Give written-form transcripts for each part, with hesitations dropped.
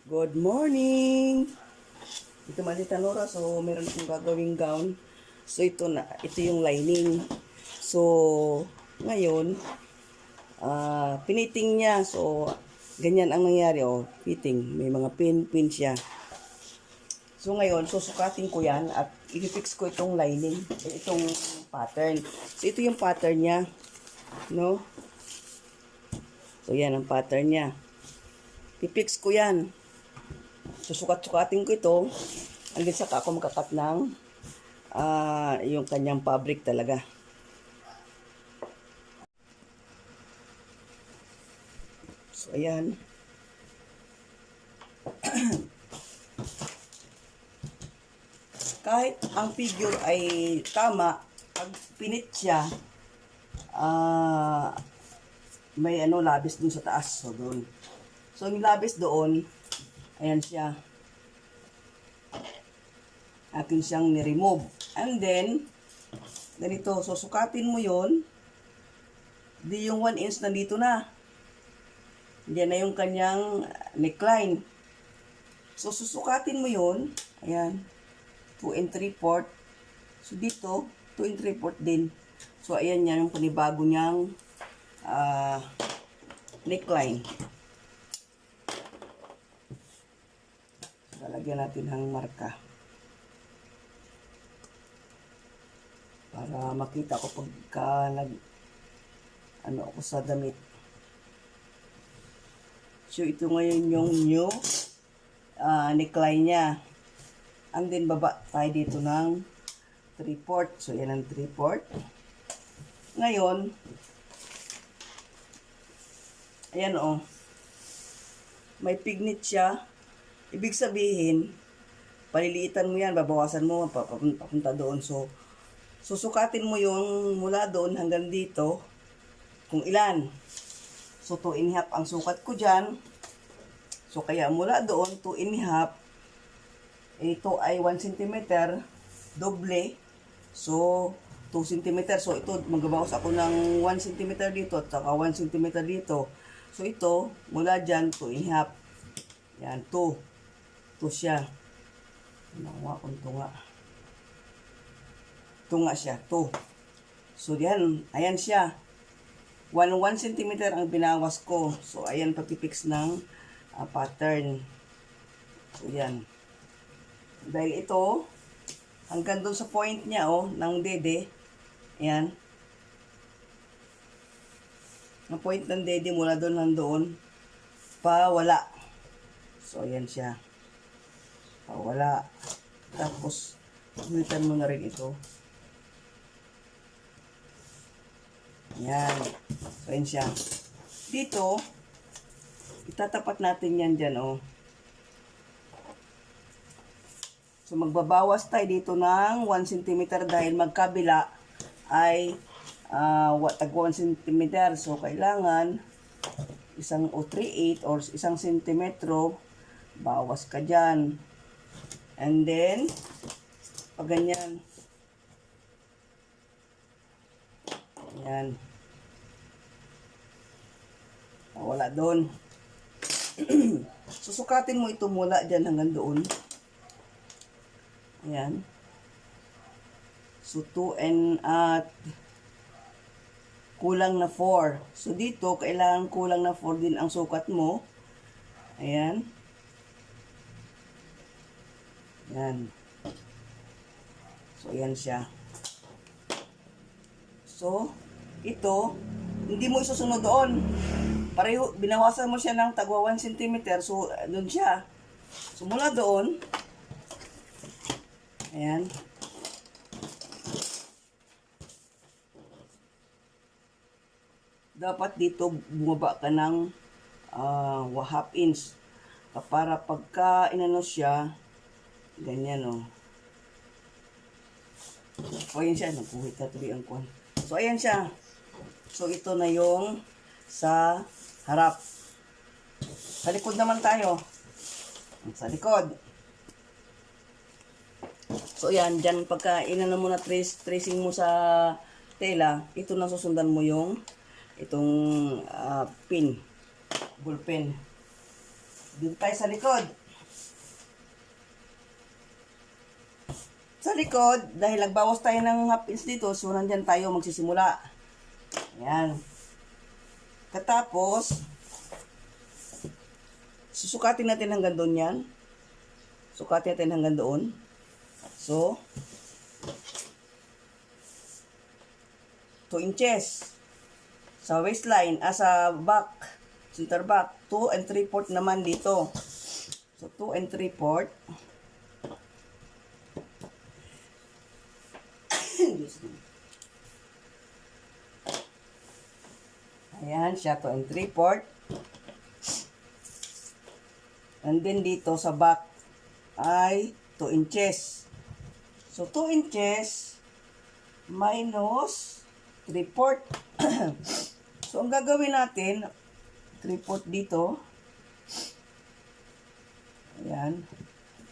Good morning! Ito Manita Nora, so meron akong gagawing gown. So ito yung lining. So ngayon, piniting niya. So ganyan ang nangyari, oh, fitting. May mga pin siya. So ngayon, susukatin ko yan at i-fix ko itong lining, itong pattern. So ito yung pattern niya, no? So yan ang pattern niya. I-fix ko yan. Susukat-sukatin ko ito. Hanggang saka ako magkakat ng yung kanyang fabric talaga. So, ayan. Kahit ang figure ay tama, pag pinit siya, may labis dun sa taas. So, doon. So, yung labis doon, ayan siya. Akin siyang ni-remove. And then, ganito, so sukatin mo yon. Di yung 1 inch nandito na. Diyan na yung kanyang neckline. So, susukatin mo yon. Ayan. 2 and 3/4. So, dito, 2 and 3/4 din. So, ayan yan yung panibago niyang neckline. Lalagyan natin ng marka para makita ko pagka ako sa damit. So ito ngayon yung new neckline niya. And then baba tayo dito ng 3/4. So yan ang 3/4. Ngayon, ayan may pignet siya. Ibig sabihin, paliliitan mo yan, babawasan mo, papunta doon. So, susukatin mo yung mula doon hanggang dito, kung ilan. So, 2.5 ang sukat ko dyan. So, kaya mula doon, 2.5. Ito ay 1 cm, doble. So, 2 cm. So, ito, magbabawas ako ng 1 cm dito, at saka 1 cm dito. So, ito, mula dyan, 2.5. Yan, 2. Ito siya. Nawa kung tunga. Tunga siya. 2. So, yan. Ayan siya. 1 cm ang binawas ko. So, ayan pagpipix ng pattern. So, yan. Dahil ito, hanggang doon sa point niya, ng dede. Ayan. Ang point ng dede mula doon nandoon. Wala. So, ayan siya. Wala. Tapos, guhitan mo na rin ito. Yan. So, ayan siya. Dito, itatapat natin yan dyan, So, magbabawas tayo dito ng 1 cm dahil magkabila ay tag 1 cm. So, kailangan isang 3/8 or 1 sentimetro, bawas ka dyan. And then, pag ganyan. Ayan. Wala doon. Susukatin mo ito mula dyan hanggang doon. Ayan. So, 2 and kulang na 4. So, dito, kailangan kulang na 4 din ang sukat mo. Ayan. Ayan. So, ayan siya. So, ito, hindi mo isusunod doon. Pareho, binawasan mo siya ng tagwa 1 cm. So, doon siya. So, mula doon, ayan. Dapat dito, bumaba ka ng ½ inch. Para pagka inano siya, ganyan, So, ayan siya. Nagkuhit na tuloy ang kwan. So, ayan siya. So, ito na yung sa harap. Sa likod naman tayo. Sa likod. So, ayan. Dyan, pagka inano mo na tracing mo sa tela, ito na susundan mo yung itong pin. Ball pen. Dito tayo sa likod. Sa likod, dahil nagbawas tayo ng half inch dito, so nandyan tayo magsisimula. Ayan. Katapos, susukatin natin hanggang doon yan. Sukatin natin hanggang doon. So, 2 inches. Sa waistline, sa back, center back, 2 3/4 naman dito. So, 2 3/4. Ayan siya, 2 3/4. And then dito sa back ay 2 inches. So, 2 inches minus 3/4. So, ang gagawin natin, 3/4 dito. Ayan.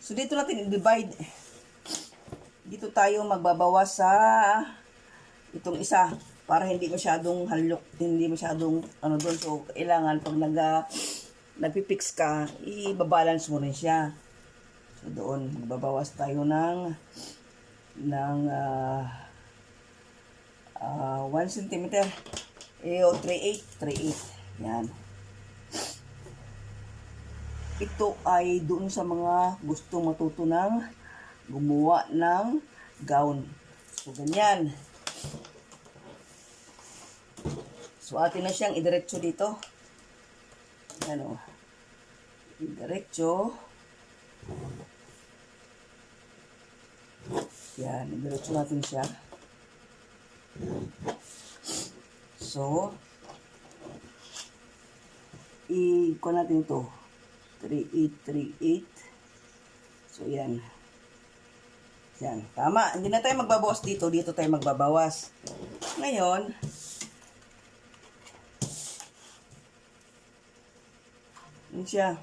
So, dito natin i-divide. Dito tayo magbabawas sa itong isa para hindi masyadong halok, hindi masyadong ano doon. So, kailangan pag nagpipix ka, i-balance mo rin siya. So, doon, magbabawas tayo ng 1 cm. O 3/8. Yan. Ito ay doon sa mga gusto matuto ng gumawa ng gown. So, ganyan. So, atin na siyang idiretso dito. Yan o. Idiretso. Yan. Idiretso natin siya. So, i-kuha natin ito. 3/8. So, yan. Yan. Tama. Hindi na tayo magbabawas dito. Dito tayo magbabawas. Ngayon, yun siya.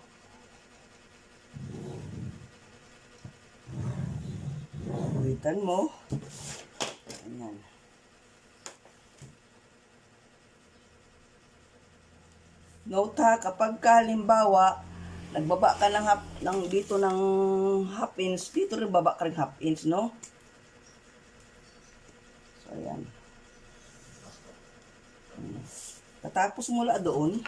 Ulitan mo. Ayan. Note ha, kapag halimbawa, nagbaba ka dito ng half inch, dito rin baba ka rin half inch, no? So, ayan. Tatapos mula doon,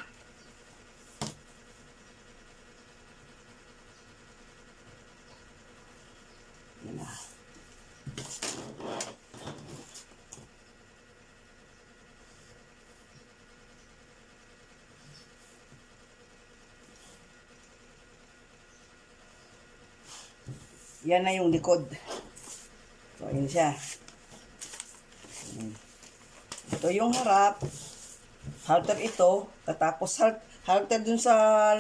yan na. Yan na yung likod. So, ayan siya. Ito yung harap. Halter ito. Katapos halter dun sa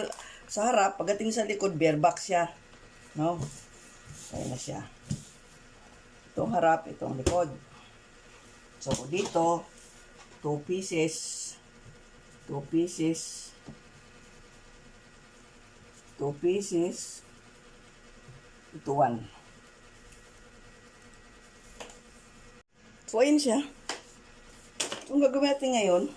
harap. Pagdating sa likod, bareback siya. No? So, ayan na siya. Itong harap, itong likod. So, dito, 2 pieces. 2 pieces. 2 pieces. Ito 1. So, ayun siya. So, ang gagawin natin ngayon,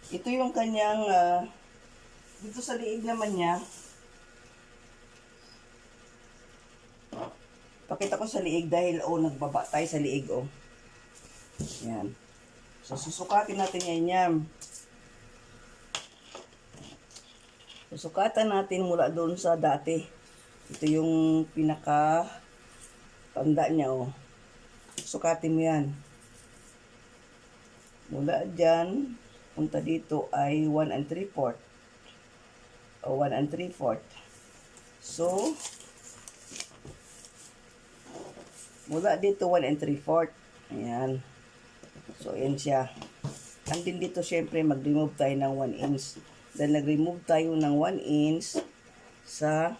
ito yung kanyang, dito sa liig naman niya, pakita ko sa liig dahil, nagbaba tayo sa liig, Yan. So, susukatin natin yan. Susukatan natin mula doon sa dati. Ito yung pinaka tanda niya, Sukatin mo yan. Mula dyan, punta dito ay 1 3/4. O 1 3/4. So, mula dito 1 3/4. Ayan. So, ayan siya. And din dito, syempre, mag-remove tayo ng 1 inch. Then, nag-remove tayo ng 1 inch sa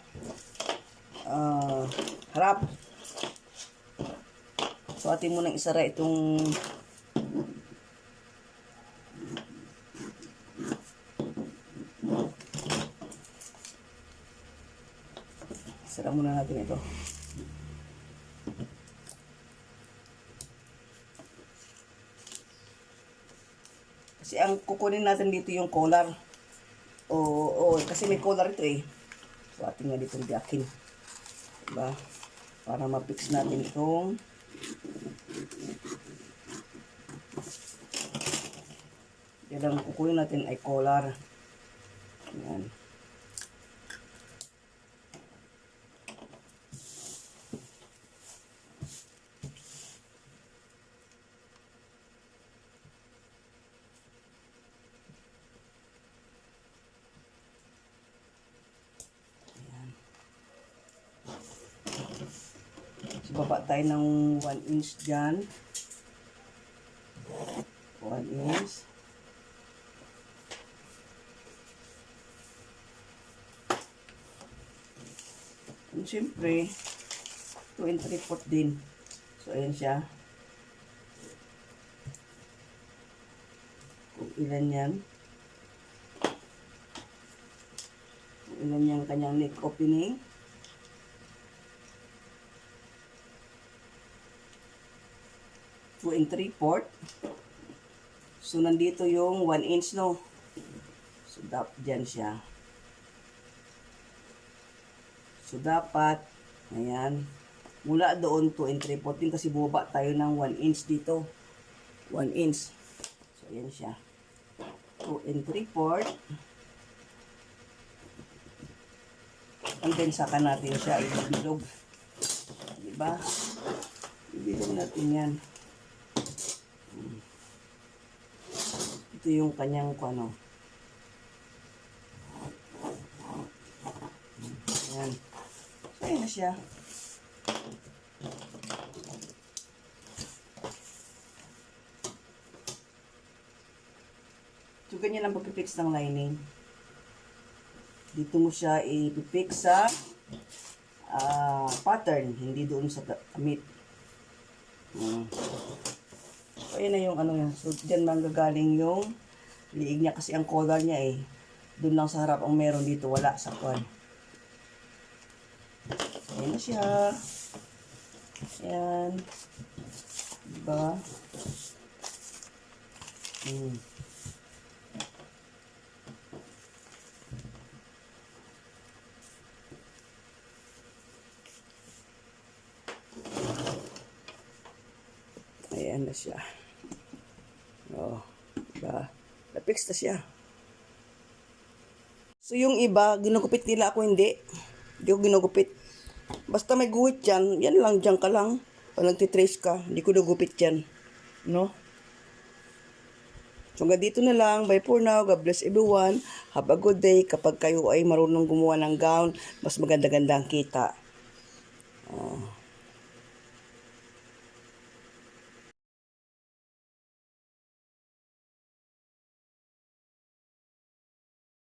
harap. So, atin mo nang isara itong isara muna natin ito. Kasi ang kukunin natin dito yung collar. Oo, kasi may collar ito eh. So, ating nga dito biyakin. Diba? Para ma-fix natin itong yan ang kukunin natin ay collar. Yan. So, baba tayo ng 1 inch dyan. 1 inch. And syempre, 2 and 3/4 din. So, ayan siya. Kung ilan yan. Kung ilan yung kanyang neck opening. 2 and 3/4. So, nandito yung 1 inch, no? So, dyan siya. So, dapat, ayan, mula doon 2 and 3/4 din kasi bumaba tayo ng 1 inch dito. 1 inch. So, ayan siya. 2 and 3/4. And then, saka natin siya ibilog. Diba? Ibilog natin yan. Ito yung kanyang ano. Ayan. So, ayan na siya. So, ganyan ang pagpipix ng lining. Dito mo siya ipipix sa pattern, hindi doon sa damit. So, ayan na yung ano yan. So, dyan manggagaling yung liig niya kasi ang collar niya eh. Doon lang sa harap ang meron dito. Wala sa kwan. Ayan na siya. Ayan. Diba? Ayan na siya. Oh, diba? Na-fix na siya. So, yung iba, ginugupit nila ako hindi. Hindi ko ginugupit. Basta may guhit yan, yan lang, dyan ka lang. Pag nagtitrace ka, hindi ko nagupit yan. No? So, hanggang dito na lang. Bye for now. God bless everyone. Have a good day. Kapag kayo ay marunong gumawa ng gown, mas maganda-ganda ang kita. Oh.